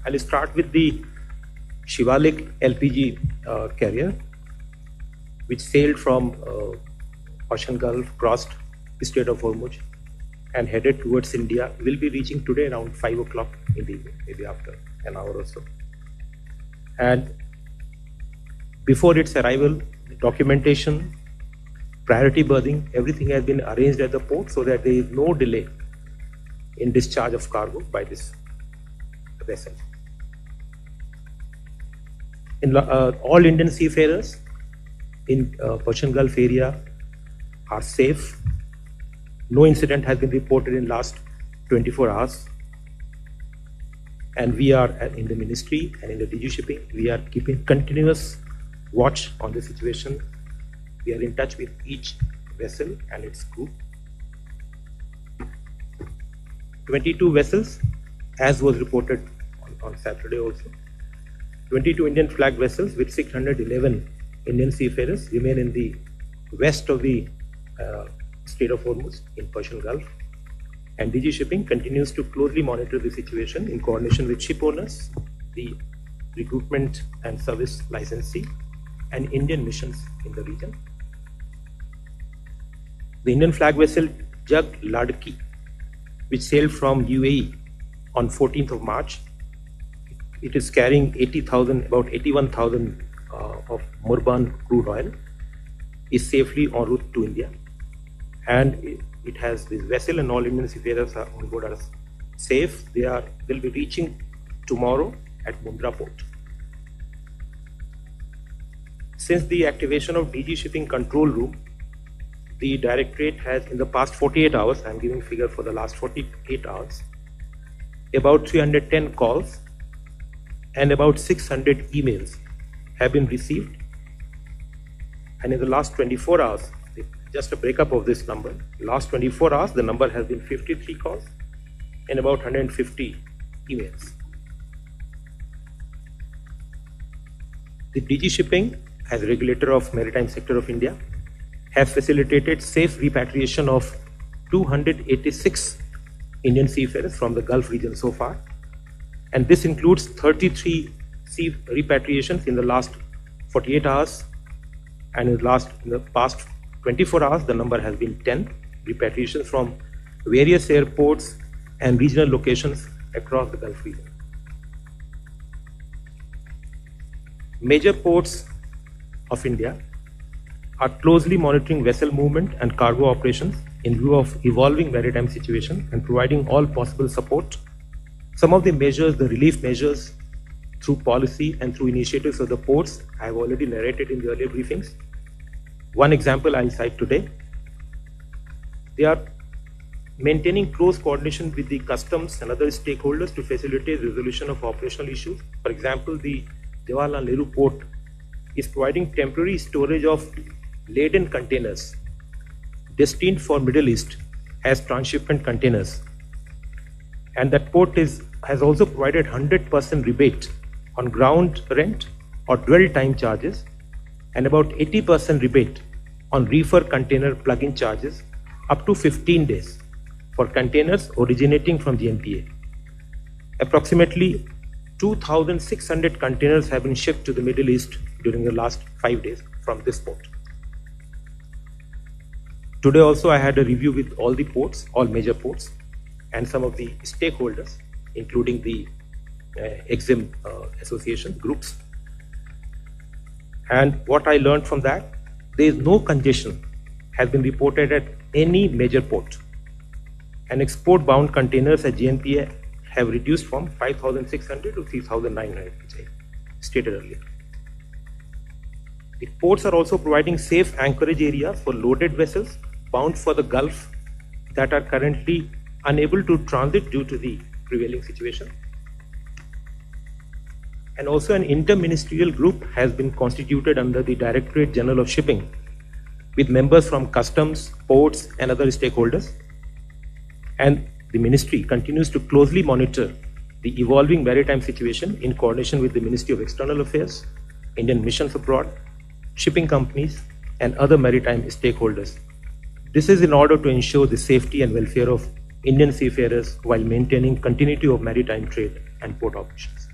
I'll start with the Shivalik LPG carrier, which sailed from Persian Gulf, crossed the Strait of Hormuz, and headed towards India. Will be reaching today around 5 o'clock in the evening, maybe after an hour or so. And before its arrival, documentation, priority berthing, everything has been arranged at the port so that there is no delay in discharge of cargo by this vessel. All Indian seafarers in Persian Gulf area are safe. No incident has been reported in last 24 hours. And we are in the ministry and in the DG shipping, we are keeping continuous watch on the situation. We are in touch with each vessel and its crew. 22 vessels, as was reported on Saturday also. 22 Indian flag vessels with 611 Indian seafarers remain in the west of the Strait of Hormuz in Persian Gulf. And DG Shipping continues to closely monitor the situation in coordination with ship owners, the recruitment and service licensee, and Indian missions in the region. The Indian flag vessel Jagladki, which sailed from UAE on 14th of March, it is carrying 80,000, about 81,000 of Murban crude oil, is safely en route to India. And it has this vessel and all Indian seafarers are on board are safe. They'll be reaching tomorrow at Mundra port. Since the activation of DG Shipping Control Room, the Directorate has in the past 48 hours, I'm giving figure for the last 48 hours, about 310 calls and about 600 emails have been received. And in the last 24 hours, just a breakup of this number, last 24 hours, the number has been 53 calls and about 150 emails. The DG Shipping, as regulator of maritime sector of India, has facilitated safe repatriation of 286 Indian seafarers from the Gulf region so far. And this includes 33 sea repatriations in the last 48 hours. And in the past 24 hours, the number has been 10 repatriations from various airports and regional locations across the Gulf region. Major ports of India are closely monitoring vessel movement and cargo operations in view of evolving maritime situation and providing all possible support. Some of the measures, the relief measures through policy and through initiatives of the ports, I have already narrated in the earlier briefings. One example I'll cite today. They are maintaining close coordination with the customs and other stakeholders to facilitate resolution of operational issues. For example, the Jawaharlal Nehru Port is providing temporary storage of laden containers destined for Middle East as transshipment containers. And that port has also provided 100% rebate on ground rent or dwell time charges and about 80% rebate on reefer container plug-in charges up to 15 days for containers originating from GNPA. Approximately 2,600 containers have been shipped to the Middle East during the last 5 days from this port. Today also I had a review with all the ports, all major ports, and some of the stakeholders, including the EXIM association groups. And what I learned from that, there is no congestion has been reported at any major port. And export-bound containers at GNPA have reduced from 5,600 to 3,900, which I stated earlier. The ports are also providing safe anchorage areas for loaded vessels bound for the Gulf that are currently unable to transit due to the prevailing situation. And also an interministerial group has been constituted under the Directorate General of Shipping with members from customs, ports and other stakeholders. And the ministry continues to closely monitor the evolving maritime situation in coordination with the Ministry of External Affairs, Indian missions abroad, shipping companies and other maritime stakeholders. This is in order to ensure the safety and welfare of Indian seafarers while maintaining continuity of maritime trade and port operations.